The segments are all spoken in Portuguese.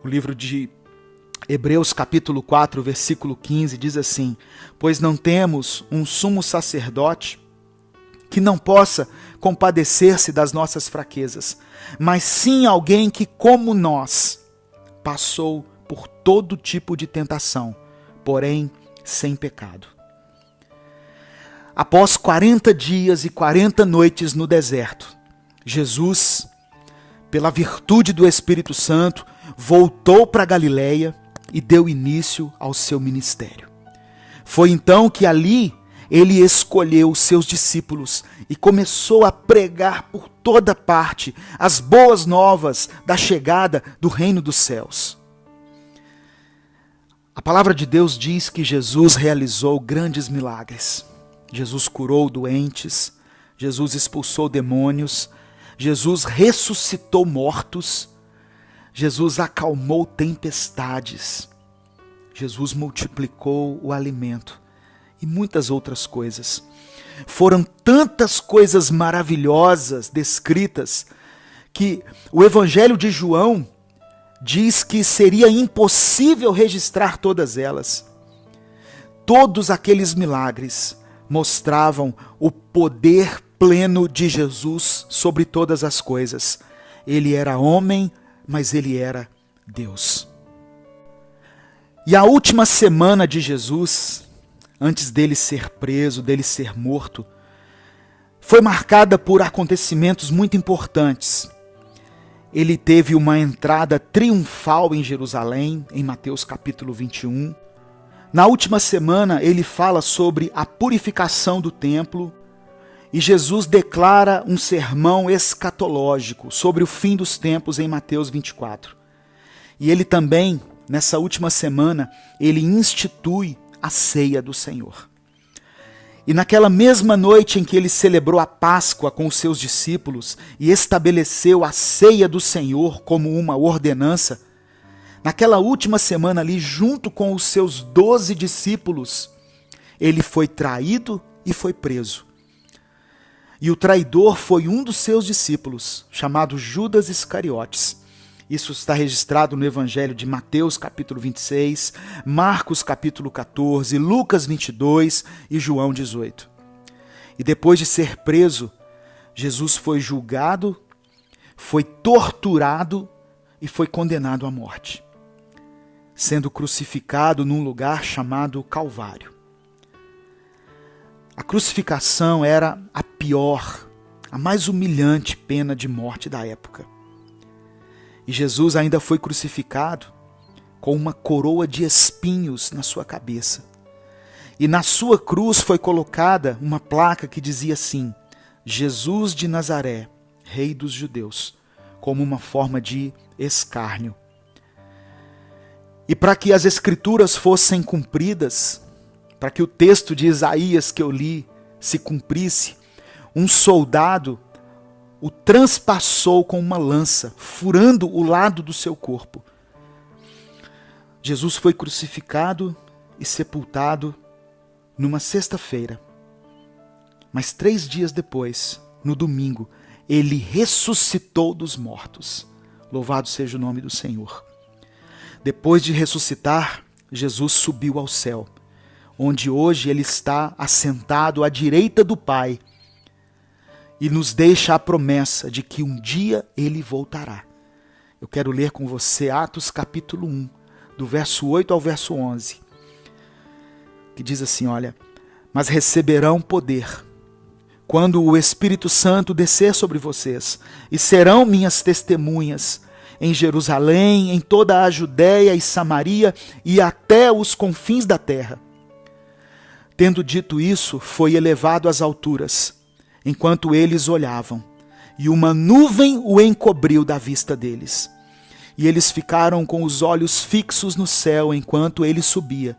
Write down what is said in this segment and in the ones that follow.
O livro de Hebreus capítulo 4, versículo 15 diz assim: pois não temos um sumo sacerdote que não possa compadecer-se das nossas fraquezas, mas sim alguém que, como nós, passou por todo tipo de tentação, porém sem pecado. Após 40 dias e 40 noites no deserto, Jesus, pela virtude do Espírito Santo, voltou para Galileia e deu início ao seu ministério. Foi então que ali ele escolheu os seus discípulos e começou a pregar por toda parte as boas novas da chegada do reino dos céus. A palavra de Deus diz que Jesus realizou grandes milagres. Jesus curou doentes, Jesus expulsou demônios, Jesus ressuscitou mortos, Jesus acalmou tempestades, Jesus multiplicou o alimento e muitas outras coisas. Foram tantas coisas maravilhosas descritas que o Evangelho de João diz que seria impossível registrar todas elas. Todos aqueles milagres mostravam o poder pleno de Jesus sobre todas as coisas. Ele era homem, mas ele era Deus. E a última semana de Jesus, antes dele ser preso, dele ser morto, foi marcada por acontecimentos muito importantes. Ele teve uma entrada triunfal em Jerusalém, em Mateus capítulo 21. Na última semana, ele fala sobre a purificação do templo e Jesus declara um sermão escatológico sobre o fim dos tempos em Mateus 24. E ele também, nessa última semana, ele institui a ceia do Senhor. E naquela mesma noite em que ele celebrou a Páscoa com os seus discípulos e estabeleceu a ceia do Senhor como uma ordenança, naquela última semana ali, junto com os seus 12 discípulos, ele foi traído e foi preso. E o traidor foi um dos seus discípulos, chamado Judas Iscariotes. Isso está registrado no Evangelho de Mateus, capítulo 26, Marcos, capítulo 14, Lucas 22 e João 18. E depois de ser preso, Jesus foi julgado, foi torturado e foi condenado à morte, sendo crucificado num lugar chamado Calvário. A crucificação era a pior, a mais humilhante pena de morte da época. E Jesus ainda foi crucificado com uma coroa de espinhos na sua cabeça. E na sua cruz foi colocada uma placa que dizia assim: Jesus de Nazaré, Rei dos Judeus, como uma forma de escárnio. E para que as Escrituras fossem cumpridas, para que o texto de Isaías que eu li se cumprisse, um soldado o transpassou com uma lança, furando o lado do seu corpo. Jesus foi crucificado e sepultado numa sexta-feira. Mas 3 dias depois, no domingo, ele ressuscitou dos mortos. Louvado seja o nome do Senhor. Depois de ressuscitar, Jesus subiu ao céu, onde hoje ele está assentado à direita do Pai, e nos deixa a promessa de que um dia ele voltará. Eu quero ler com você Atos capítulo 1, do verso 8 ao verso 11, que diz assim, olha: mas receberão poder quando o Espírito Santo descer sobre vocês, e serão minhas testemunhas em Jerusalém, em toda a Judéia e Samaria e até os confins da terra. Tendo dito isso, foi elevado às alturas, enquanto eles olhavam, e uma nuvem o encobriu da vista deles. E eles ficaram com os olhos fixos no céu enquanto ele subia.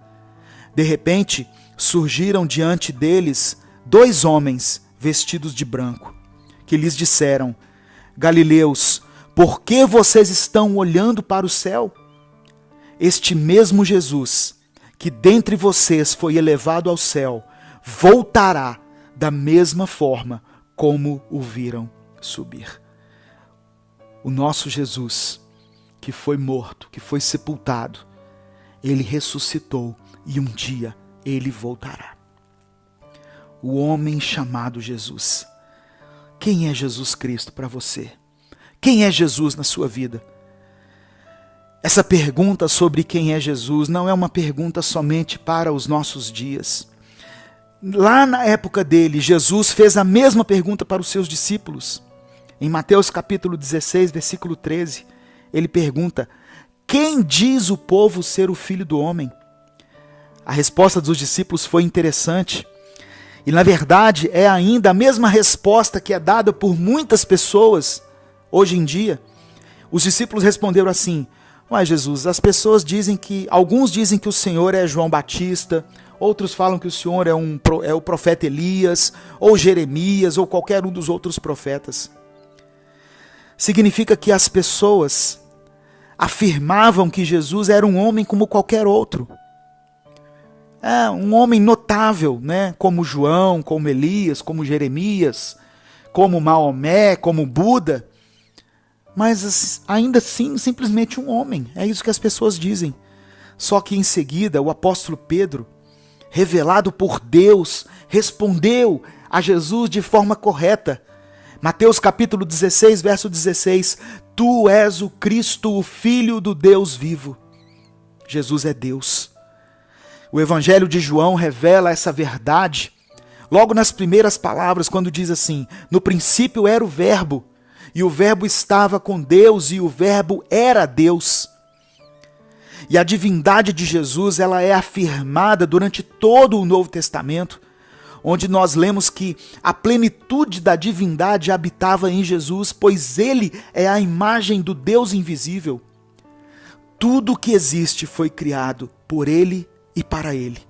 De repente, surgiram diante deles 2 homens vestidos de branco, que lhes disseram: Galileus, por que vocês estão olhando para o céu? Este mesmo Jesus, que dentre vocês foi elevado ao céu, voltará da mesma forma como o viram subir. O nosso Jesus, que foi morto, que foi sepultado, ele ressuscitou e um dia ele voltará. O homem chamado Jesus. Quem é Jesus Cristo para você? Quem é Jesus na sua vida? Essa pergunta sobre quem é Jesus não é uma pergunta somente para os nossos dias. Lá na época dele, Jesus fez a mesma pergunta para os seus discípulos. Em Mateus capítulo 16, versículo 13, ele pergunta: quem diz o povo ser o Filho do Homem? A resposta dos discípulos foi interessante. E na verdade é ainda a mesma resposta que é dada por muitas pessoas hoje em dia. Os discípulos responderam assim: mas Jesus, as pessoas dizem que, alguns dizem que o Senhor é João Batista, outros falam que o Senhor é o profeta Elias, ou Jeremias, ou qualquer um dos outros profetas. Significa que as pessoas afirmavam que Jesus era um homem como qualquer outro. Um homem notável, né? Como João, como Elias, como Jeremias, como Maomé, como Buda. Mas ainda assim, simplesmente um homem. É isso que as pessoas dizem. Só que em seguida, o apóstolo Pedro, revelado por Deus, respondeu a Jesus de forma correta. Mateus capítulo 16, verso 16. Tu és o Cristo, o Filho do Deus vivo. Jesus é Deus. O Evangelho de João revela essa verdade logo nas primeiras palavras, quando diz assim: no princípio era o Verbo, e o Verbo estava com Deus, e o Verbo era Deus. E a divindade de Jesus, ela é afirmada durante todo o Novo Testamento, onde nós lemos que a plenitude da divindade habitava em Jesus, pois ele é a imagem do Deus invisível. Tudo o que existe foi criado por ele e para ele.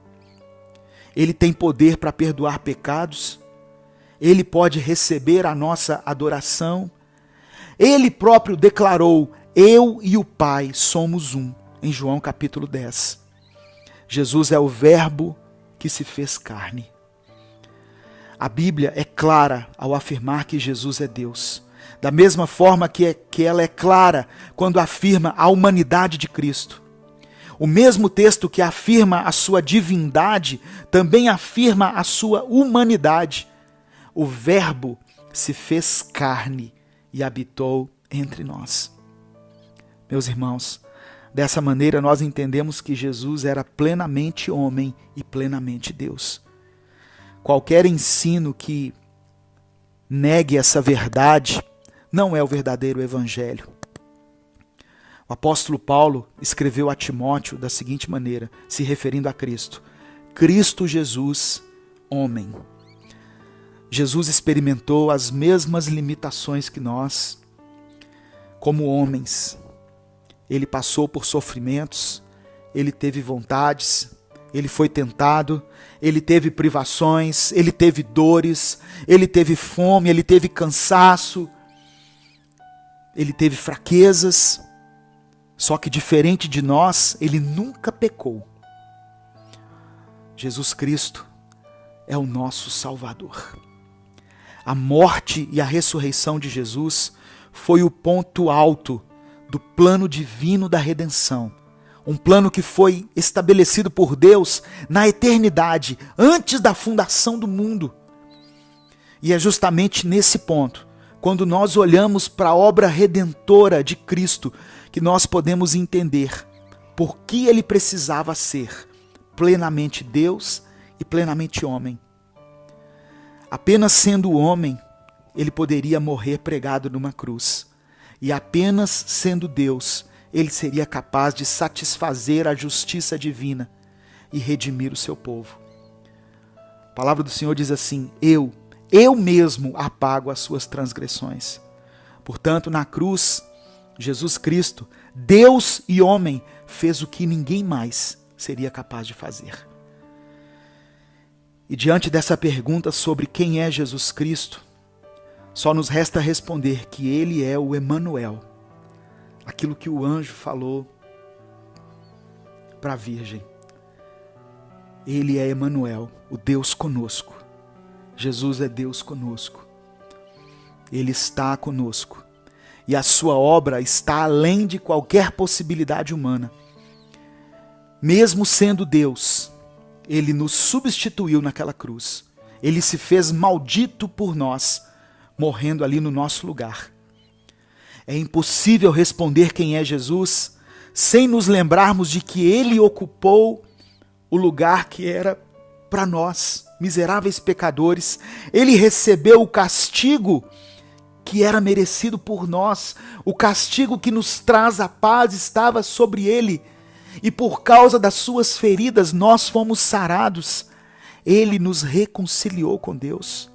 Ele tem poder para perdoar pecados, ele pode receber a nossa adoração. Ele próprio declarou: eu e o Pai somos um, em João capítulo 10. Jesus é o Verbo que se fez carne. A Bíblia é clara ao afirmar que Jesus é Deus. Da mesma forma que ela é clara quando afirma a humanidade de Cristo. O mesmo texto que afirma a sua divindade também afirma a sua humanidade. O Verbo se fez carne e habitou entre nós. Meus irmãos, dessa maneira nós entendemos que Jesus era plenamente homem e plenamente Deus. Qualquer ensino que negue essa verdade não é o verdadeiro evangelho. O apóstolo Paulo escreveu a Timóteo da seguinte maneira, se referindo a Cristo: Cristo Jesus, homem. Jesus experimentou as mesmas limitações que nós, como homens. Ele passou por sofrimentos, ele teve vontades, ele foi tentado, ele teve privações, ele teve dores, ele teve fome, ele teve cansaço, ele teve fraquezas. Só que diferente de nós, ele nunca pecou. Jesus Cristo é o nosso Salvador. A morte e a ressurreição de Jesus foi o ponto alto do plano divino da redenção. Um plano que foi estabelecido por Deus na eternidade, antes da fundação do mundo. E é justamente nesse ponto, quando nós olhamos para a obra redentora de Cristo, que nós podemos entender por que ele precisava ser plenamente Deus e plenamente homem. Apenas sendo homem, ele poderia morrer pregado numa cruz. E apenas sendo Deus, ele seria capaz de satisfazer a justiça divina e redimir o seu povo. A palavra do Senhor diz assim: eu mesmo apago as suas transgressões. Portanto, na cruz, Jesus Cristo, Deus e homem, fez o que ninguém mais seria capaz de fazer. E diante dessa pergunta sobre quem é Jesus Cristo, só nos resta responder que ele é o Emanuel, aquilo que o anjo falou para a Virgem. Ele é Emanuel, o Deus conosco. Jesus é Deus conosco. Ele está conosco. e a sua obra está além de qualquer possibilidade humana. Mesmo sendo Deus, ele nos substituiu naquela cruz. Ele se fez maldito por nós, morrendo ali no nosso lugar. É impossível responder quem é Jesus sem nos lembrarmos de que ele ocupou o lugar que era para nós, miseráveis pecadores. Ele recebeu o castigo que era merecido por nós. O castigo que nos traz a paz estava sobre ele. E por causa das suas feridas nós fomos sarados. Ele nos reconciliou com Deus.